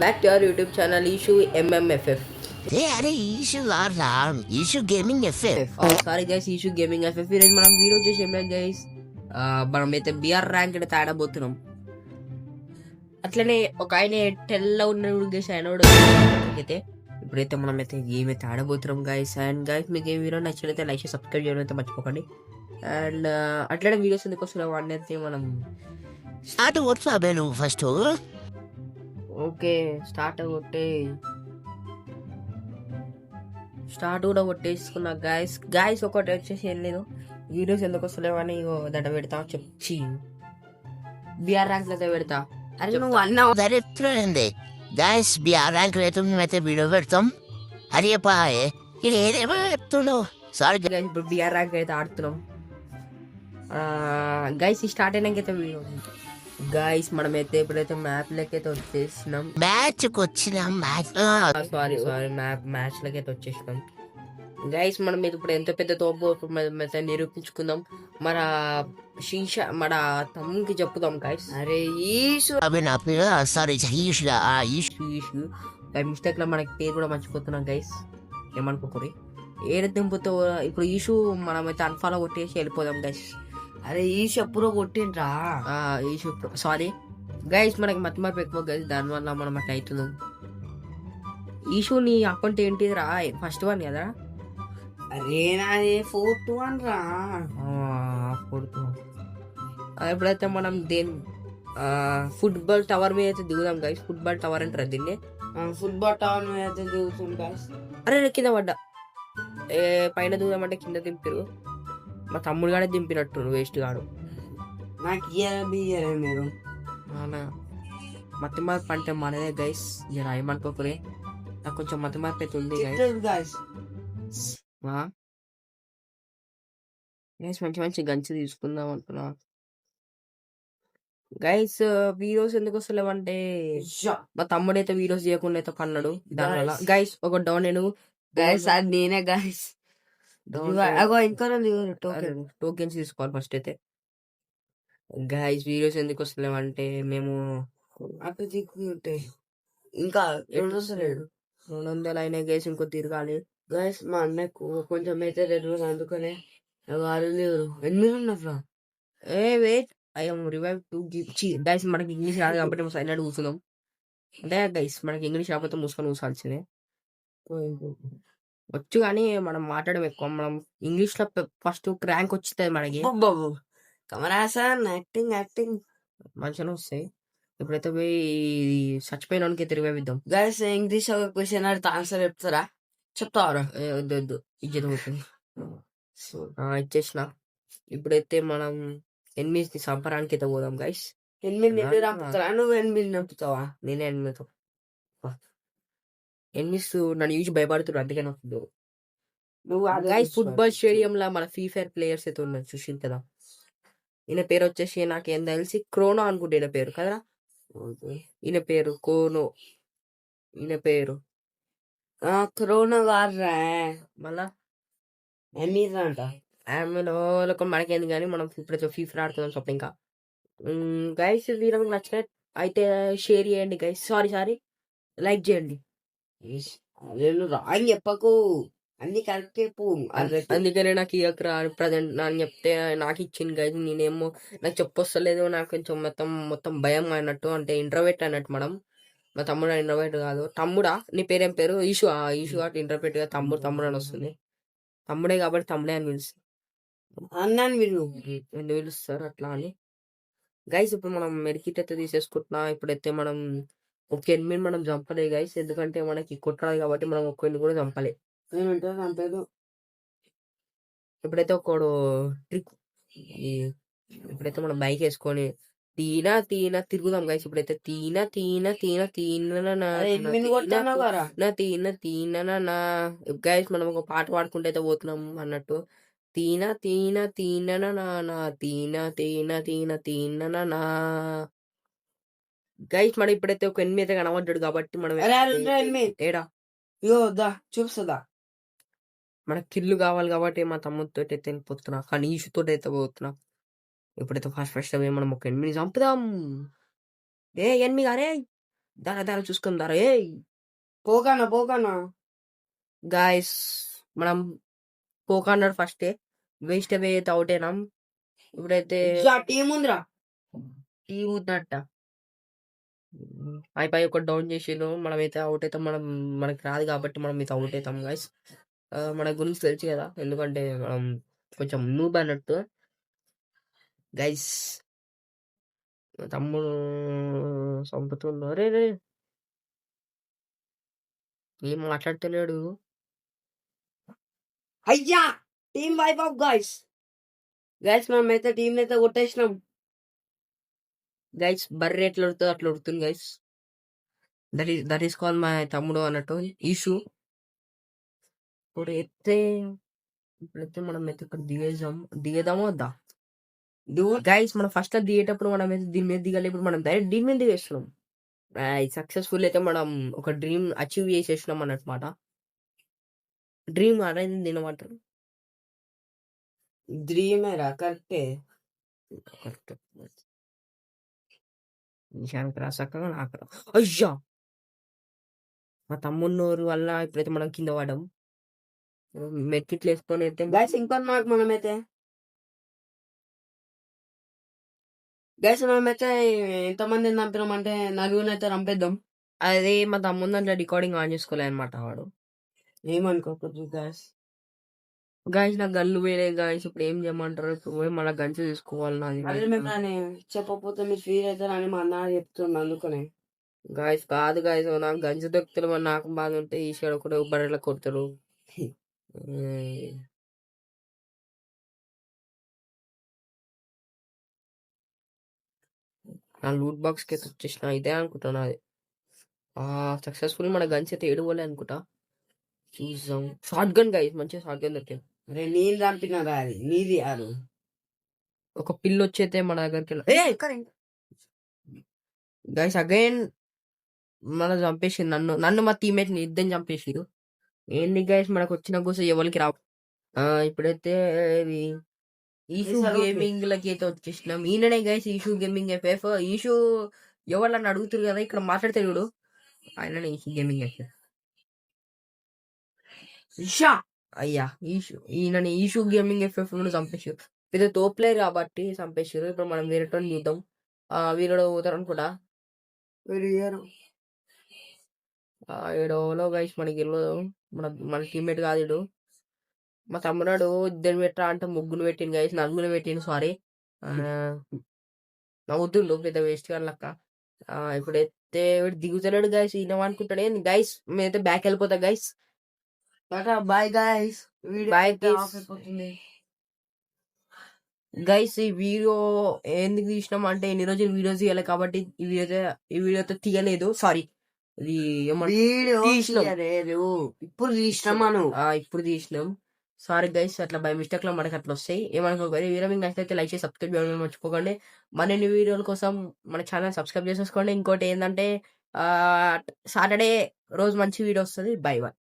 back to our YouTube channel Issue MMFF. ఏ అరే ఈషు రా Eshu gaming FF sorry guys Issue Gaming FF. ఈరోజు మనం video చేసి ఏం లేదు గైస్, మనమైతే బిఆర్ ర్యాంక్ అయితే ఆడబోతున్నాం. అట్లనే ఒక ఆయన టెల్లో ఉన్నాడు గైస్, ఆయన అయితే ఇప్పుడైతే మనం అయితే గేమ్ అయితే ఆడబోతున్నాం గైస్. అండ్ గైస్ మీకు ఏ వీడియో నచ్చినైతే లైక్ చేసి సబ్స్క్రైబ్ చేయడం అయితే మర్చిపోకండి. అండ్ అట్లనే వీడియోస్ ఎందుకు వస్తున్నాం వాడిని అయితే మనం స్టార్ట్ కొట్టు నువ్వు ఫస్ట్. ఓకే స్టార్ట్ కూడా కొట్టేసుకున్నా గాయస్. ఒకటి వచ్చేసి ఏం లేదు, వీడియోస్ ఎందుకు వస్తలేవని దడ పెడతా చెప్పి బిఆర్ ర్యాంక్ అయితే పెడతా. అరే నువ్వు అన్నావు దరిద్రండి గాయస్, బిఆర్ ర్యాంక్ రేటు మేమైతే వీడియో పెడతాం. అరే పాయే ఇది ఏదేమో చెప్తున్నావు. సారీ గైస్, ఇప్పుడు బిఆర్ ర్యాంక్ అయితే ఆడుతున్నాం గైస్. ఈ స్టార్ట్ అయినాకైతే వీడియో గైస్, మనమైతే ఇప్పుడైతే మ్యాప్ లెక్కైతే వచ్చేసినాం. మ్యాచ్ కి వచ్చిన సారీ మ్యాచ్ లెక్కైతే వచ్చేసినాం గైస్. మనం ఇప్పుడు ఎంత పెద్ద తోపు నిరూపించుకుందాం. మన మన తమ్ముకి చెప్పుదాం గైస్. అరే ఈషు నా పేరు సారీ మిస్టేక్ లో మనకి పేరు కూడా మర్చిపోతున్నాం గైస్, ఏమనుకోకూరి. ఏడు దింపుతో ఇప్పుడు ఈషు మనమైతే అన్ఫాలో కొట్టేసి వెళ్ళిపోదాం గైస్. అరే ఈషు ఎప్పుడో కొట్టిండ్రా. ఈషు సారీ గైస్, మనకి మతి మార్పు ఎక్కువ గైస్, దానివల్ల మనం అట్లా అవుతున్నాం. ఈషు నీ అకౌంట్ ఏంటిది రా? ఫస్ట్ వన్ కదా? అరే నాది 4-1 రా. 4-1. ఎప్పుడైతే మనం ఫుట్బాల్ టవర్ మీద అయితే దిగుదాం గైస్. ఫుట్బాల్ టవర్ అంటారు దీన్ని. ఫుట్బాల్ టవర్ మీద అయితే దిగుతుంది గైస్. అరే కింద పడ్డా. పైన దిగుదామంటే కింద దింపారు. మా తమ్ముడు గానే దింపినట్టు వేస్ట్ గాడు. నాకు మీరు మతి మార్పు అంటే మనదే గైస్, జర ఏమనుకోకరే. నాకు కొంచెం మతి మార్పు అయితే ఉంది గైస్. మంచి మంచి గంచి తీసుకుందాం అనుకున్నా గైస్. వీడియోస్ ఎందుకు వస్తలేవంటే మా తమ్ముడు అయితే వీడియోస్ చేయకుండా అయితే పన్నాడు. దానివల్ల గైస్ ఒక డౌన్ నేను గైస్ అది నేనే గైస్. ఇంకా టోకెన్స్ తీసుకోవాలి ఫస్ట్ అయితే గైస్. వీడియోస్ ఎందుకు వస్తలేవంటే మేము అటు దిక్కుంటే ఇంకా 200 అయినాయి గైస్, ఇంకో తిరగాలి గైస్. మా అన్నకు కొంచెం అయితే 2 రోజులు అందుకనే 8 ఉన్నారు. Wait I'm revive to give guys. మనకి ఇంగ్లీష్ రాదు కాబట్టి సైలెంట్ కూర్చున్నాం. అంటే గైస్ మనకి ఇంగ్లీష్ రాకపోతే మూసుకొని కూర్చోాల్సిందే. వచ్చు కానీ మనం మాట్లాడడం ఎక్కువ. మనం ఇంగ్లీష్ లో ఫస్ట్ ర్యాంక్ వచ్చింది మనకి. యాక్టింగ్ మంచిగానే వస్తాయి. ఇప్పుడైతే పోయి చచ్చిపోయినానికి రివైవ్ ఇద్దాం గైస్. ఇంగ్లీష్ ఒక క్వశ్చన్ అడిగితే ఆన్సర్ చెప్తారా? చెప్తావరా? వద్దు ఇజ్జత పోతుంది. ఇచ్చేసిన. ఇప్పుడైతే మనం ఎనిమిది సంపరానికి అయితే పోదాం గైస్. 8 రంపుతారా? నువ్వు 8 నంపుతావా? నేనే 8 నన్ను చూసి భయపడుతున్నారు, అందుకే నాకు నువ్వు గైస్. ఫుట్బాల్ స్టేడియం లా మన ఫ్రీ ఫైర్ ప్లేయర్స్ అయితే ఉన్నారు, చూసింది కదా. ఈయన పేరు వచ్చేసి నాకు ఏం తెలిసి క్రోనో అనుకుంటే ఈయన పేరు కదా. ఈయన పేరు కోనో. ఈయన పేరు క్రోనో గారా. మళ్ళా అంట మనకేంది కానీ మనం ఇప్పుడు ఫ్రీ ఫైర్ ఆడుతున్నాం సొప్ప. ఇంకా గైస్ వీడియో మీకు నచ్చిన అయితే షేర్ చేయండి గైస్. సారీ లైక్ చేయండి. రాని చెప్పకు, అన్ని కరెక్ట్ చెప్పు. అందుకనే నాకు ఇయకరా ప్రజెంట్ నాకు చెప్తే నాకు ఇచ్చింది గైస్. నేనేమో నాకు చెప్పొస్తలేదు, నాకు కొంచెం మొత్తం భయం అన్నట్టు, అంటే ఇంట్రోవర్ట్ అన్నట్టు. మా తమ్ముడు ఇంట్రోవర్ట్ కాదు. తమ్ముడా నీ పేరేం పేరు? ఈషు కాబట్టి ఇంట్రోవర్ట్ గా తమ్ముడు అని వస్తుంది. తమ్ముడే కాబట్టి తమ్ముడే అని పిలుస్తుంది. అన్నాను వీళ్ళు ఎందుకు పిలుస్తారు అట్లా అని గైస్. ఇప్పుడు మనం మెడికిట్ అయితే తీసేసుకుంటున్నా. ఇప్పుడైతే మనం ఒక 8 మనం చంపలే గైస్, ఎందుకంటే మనకి కొట్టాలి కాబట్టి మనం ఒక్కడిని కూడా చంపలే. ఇప్పుడైతే ఒకడు ట్రిక్, ఇప్పుడైతే మనం బైక్ వేసుకొని తీనా తిరుగుదాం గైస్. ఇప్పుడైతే తీనా గైస్. మనం ఒక పాట పాడుకుంటే అయితే పోతున్నాం అన్నట్టు. తీనా గైస్. మనం ఇప్పుడైతే ఒక 8 అయితే కనబడ్డాడు కాబట్టి మనం ఏడా చూస్తుందా మనకు కిల్లు కావాలి కాబట్టి మా తమ్ముడితో అయితే వెళ్ళిపోతున్నా, కానీ ఈషుతో అయితే పోతున్నా. ఇప్పుడైతే ఫస్ట్ మనం ఒక 8 చంపుదాం. 8 అరే దారా చూసుకుందాం దారా ఏ పోకన్నా గాయస్ మనం పోకన్నాడు ఫస్టే వేస్ట్ అవే అయితే అవుట్ అయినాం. ఇప్పుడైతే టీం ఉందిరా. టీ ఉందంట అయిపోయి ఒక డౌన్ చేసిండు. మనమైతే అవుట్ అవుతాం. మనకి రాదు కాబట్టి మనం అయితే అవుట్ అవుతాం గైస్. మన గురించి తెలుసు కదా, ఎందుకంటే మనం కొంచెం నూబ్ అన్నట్టు గైస్. తమ్ముడు చంపుతుండు. రే రే ఏం మాట్లాడతలేడు. అయ్యా టీం వైప్ ఆఫ్ గైస్. మనమైతే టీం అయితే కొట్టేసినాం. గైస్ బర్రె ఎట్లా ఉడుతుంది అట్లా ఉడుతుంది గైస్. దట్ ఈస్ కాల్ మా తమ్ముడు అన్నట్టు ఈషు. ఇప్పుడైతే మనం అయితే ఇక్కడ దిగేదామో వద్దా గైస్. మనం ఫస్ట్ దిగేటప్పుడు మనం అయితే దీని మీద దిగాలి. ఇప్పుడు మనం డైరెక్ట్ దీని మీద దిగేస్తున్నాం. సక్సెస్ఫుల్ అయితే మనం ఒక డ్రీమ్ అచీవ్ చేసేసినాం అన్నమాట. డ్రీమ్ అనేది తినమంటారు. డ్రీమేరా కరెక్టే. నిషానికి రాసాక నాకు అయ్యా మా తమ్ముడు నోరు వల్ల ఇప్పుడైతే మనం కింద పడ్డాం. మెట్కిట్లు వేసుకొని అయితే గైస్ ఇంకో నాకు మనమైతే ఎంతమందిని చంపినామంటే నలుగురిని అయితే చంపేద్దాం. అదే మా తమ్ముడు దాంట్లో రికార్డింగ్ ఆన్ చేసుకోలే అనమాట వాడు. ఏమనుకోకూడదు గైస్. గాయస్ నాకు గన్లు వేరే గాయస్. ఇప్పుడు ఏం చేయమంటారు? ఇప్పుడు పోయి మళ్ళీ గన్స్ తీసుకోవాలి నాది. అదే మిమ్మల్ని చెప్పకపోతే మీరు ఫీల్ అవుతారని మా అన్న చెప్తున్నా అందుకనే. గాయస్ కాదు గాయస్, నాకు గన్స్ దొక్కుతారు. నాకు బాధ ఉంటే ఈ సైడ్ ఒకటి బర్రెలా కొడతారు. నా లూట్ బాక్స్ కి అయితే వచ్చేసిన ఇదే అనుకుంటున్నా. అది సక్సెస్ఫుల్ మన గన్స్ అయితే ఏడుకోలే అనుకుంటా. చూసాం షార్ట్ గన్ గైస్, మంచిగా షార్ట్ గన్ దొరికింది. అరే నేను చంపినరా అది నీది యారు. ఒక పిల్లి వచ్చైతే మన దగ్గరికి గైస్ అగైన్ మనం చంపేసి నన్ను మా టీమేట్ ని ఇద్దరిని చంపేసిరు. ఏంటి గైస్ మనకు వచ్చిన కోసం ఎవరికి రావు. ఇప్పుడైతే ఈషూ గేమింగ్ లకి అయితే వచ్చేసినాం. ఈయననే guys Ishu gaming FF. Ishu ఎవరిని అడుగుతారు కదా ఇక్కడ మాట్లాడితే చూడు, ఆయననే ఈషూ గేమింగ్ ఎఫ్ఎఫ్. అయ్యా ఈయనని ఈషూ గేమింగ్ ఎఫ్ఎఫ్ చంపేసారు. పెద్ద తో ప్లేయర్ కాబట్టి చంపేసారు. ఇప్పుడు మనం వేరే చూద్దాం. వీళ్ళు పోతారు అనుకుంటా. ఏడోలో గైస్ మనకి వెళ్ళదు. మన టీమ్మేట్ కాదు ఇడు. మా తమ్ముడు ఇద్దరు పెట్టరా అంటే ముగ్గురు పెట్టింది గైస్, నలుగురు పెట్టింది. సారీ నవ్వుతుండు పెద్ద వేస్ట్ గా లెక్క. ఇప్పుడైతే దిగుతున్నాడు గైస్. ఈయన అనుకుంటాడు ఏంది గైస్, మేమైతే బ్యాక్ వెళ్ళిపోతా guys. Bye guys. Bye guys. ఈ వీడియో ఎందుకు తీసినాం అంటే ఎన్ని రోజులు వీడియోస్ తీయాలి కాబట్టి ఈ వీడియోతో తీయలేదు. సారీ, ఇది ఇప్పుడు తీసినాం. సారీ గైస్, అట్లా బై మిస్టేక్ లో మనకి అట్లా వస్తాయి. ఏమనుకోకండి. వీడియో మీకు నచ్చితే లైక్ చేసి సబ్స్క్రైబ్ చేయడం మర్చిపోకండి. మరిన్ని వీడియోల కోసం మన ఛానల్ సబ్స్క్రైబ్ చేసేసుకోండి. ఇంకోటి ఏంటంటే సాటర్డే రోజు మంచి వీడియో వస్తుంది. By by.